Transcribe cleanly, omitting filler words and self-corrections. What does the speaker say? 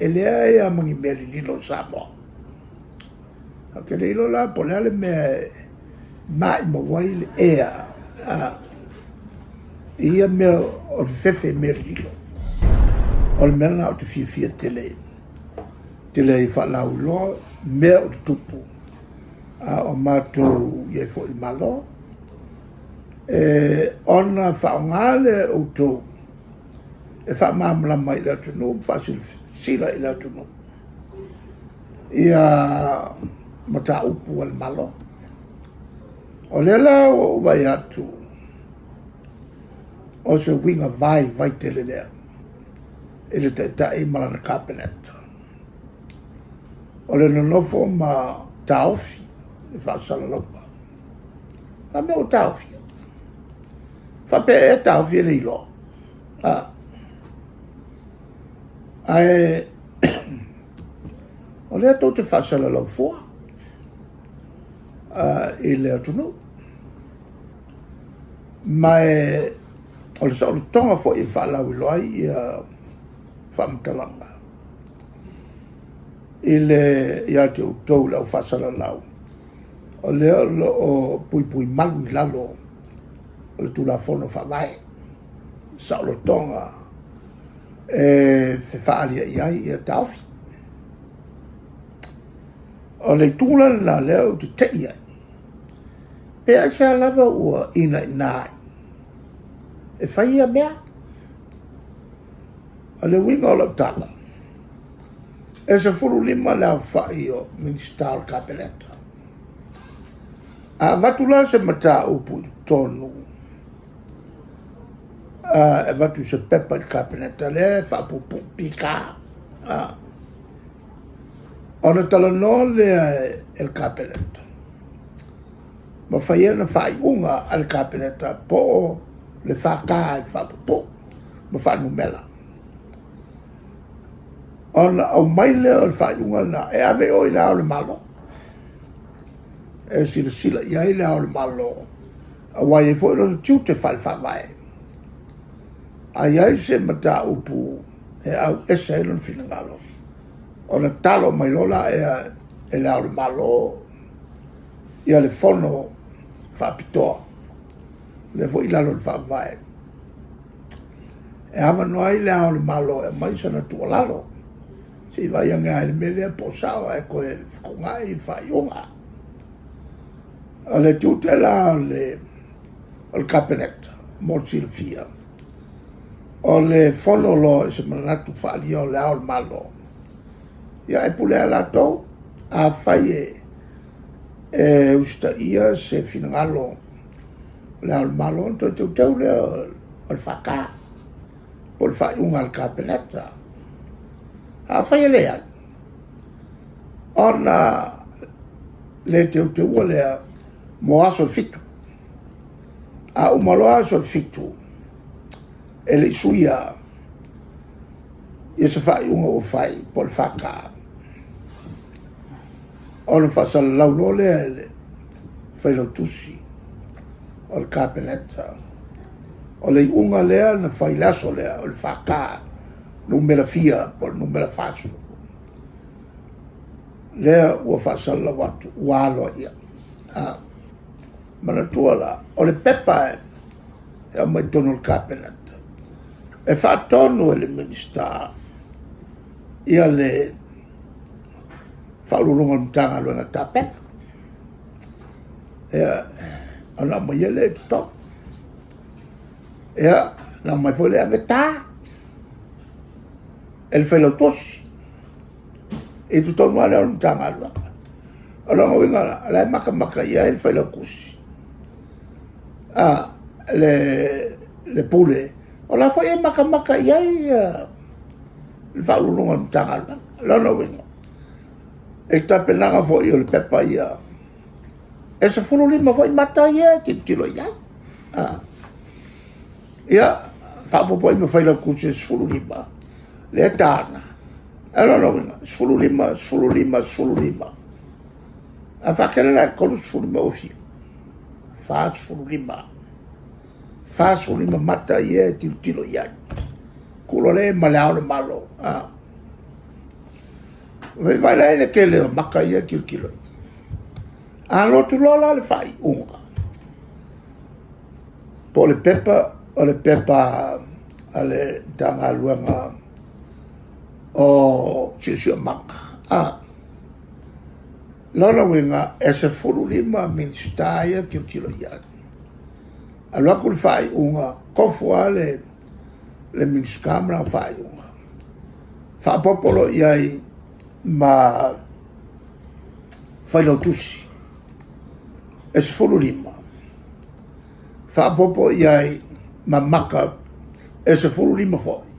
lea ia mangi meri lilo Samoa. Ke le ilo la po le me mai mo wai le ea ia me o fefe meri lilo. O le mena o te fia tele i whalau loa mea o te tupu. O mātou iei fo i malo. Ona whaongale o tō whamamala mai la tunu, sila i la tunu. Ia mata upu al malo. O lela o vai atu. O se winga vai tele lea. Ele ta e malana kapenet. O le nonofo ma taofi. E whaasala lopa. Na me o taofi. Whape e taofi e leilo. Ai o lea tau te whaasala lau fua. I lea tunu. Mai o le sa o le tonga fo i whaalau i loai i whamtalanga. I le ia te utou lau whaasala lau. O lea o pui malu i lalo. O le tula fono whawai. Sa o le tonga fe whaalia iai i a taufi. O le tula la leo te te iai. Pea sea lava ua ina i nai. E whaia mea. O le winga o lau tala. E se furu lima leo whai o Ministal Kapeleta. A vatula se mata upu i tonu. E vatu se pepa i Kapeleta le whapupu pika. Ona tala no le el Kapeleta. Ma whaia na whai unga al Kapeleta po le whaka i whapupu. Ma whanumela. Ona au mai leo le whai unga na e ave o i lao le malo. E sila iai leo le malo. A wai e fo ilo tiu te whai. A iai se mata upu e au esa ilo fina ngalo. O na talo mai lola e leo le malo. Ia le fono whapitoa. Le fo ilalo le whai. E hawa noai leo le malo e mai sana tua lalo. Si vai anga le mele po sao e ko e ngai fai unga. Ale tutela le al cabinet morsil fia. O le fono lo se manatu fali o le al malo. Ya e pule la to a fai e usta ia se finalo le al malo to le al faka. Por fai unga al cabinet. A whai lea. Ona le te ua lea mo aso fitu. A umalo aso fitu. E le suia. Ia se whai unga o whai pol whaka. Ona whasala laulo lea le whai lau tusi. O le kapeneta. O le unga lea na whai laso lea o le whaka. Numera fia, por numera fasu. Lea ua whaasala watu, walo ia. Mana tuala, o le pepa e a mai tono le cabinet. E whaatonu e le minister, ia le whaururunga mtanga luenga tapena. Ea, ana mai ele e to. Ea, na mai foi le aveta. El fai lau tosi. E tu tonu ale o mtanga alua. Ora ngā winga, ala e maka ia el fai lau kusi. Le pule. Ola fai e maka ia le whaurunga mtanga alua. Lona winga. E tapenanga fo i o le pepa ia. E se fulu lima fo i mata ia, tilo ia. Ia, whapopo i me fai lau kusi e se fulu lima. Le tana. Ela no winga. Sfulu lima. A whakere la kolu sfulu lima ofi. Fa sfulu lima mata ie tilo iai. Kulo le maleao le malo. vai lai le ke le maka ia kilo a lo tu lola le fai unga po le pepa o le pepa ale tanga luanga o sisio maka a lona winga e se furu lima minsta ia kilo ia aloa ku le fai unga kofu ale le minskamra fai unga fa popolo iai ma fai lo tusi e se furu lima fa popo iai ma maka e se furu lima foi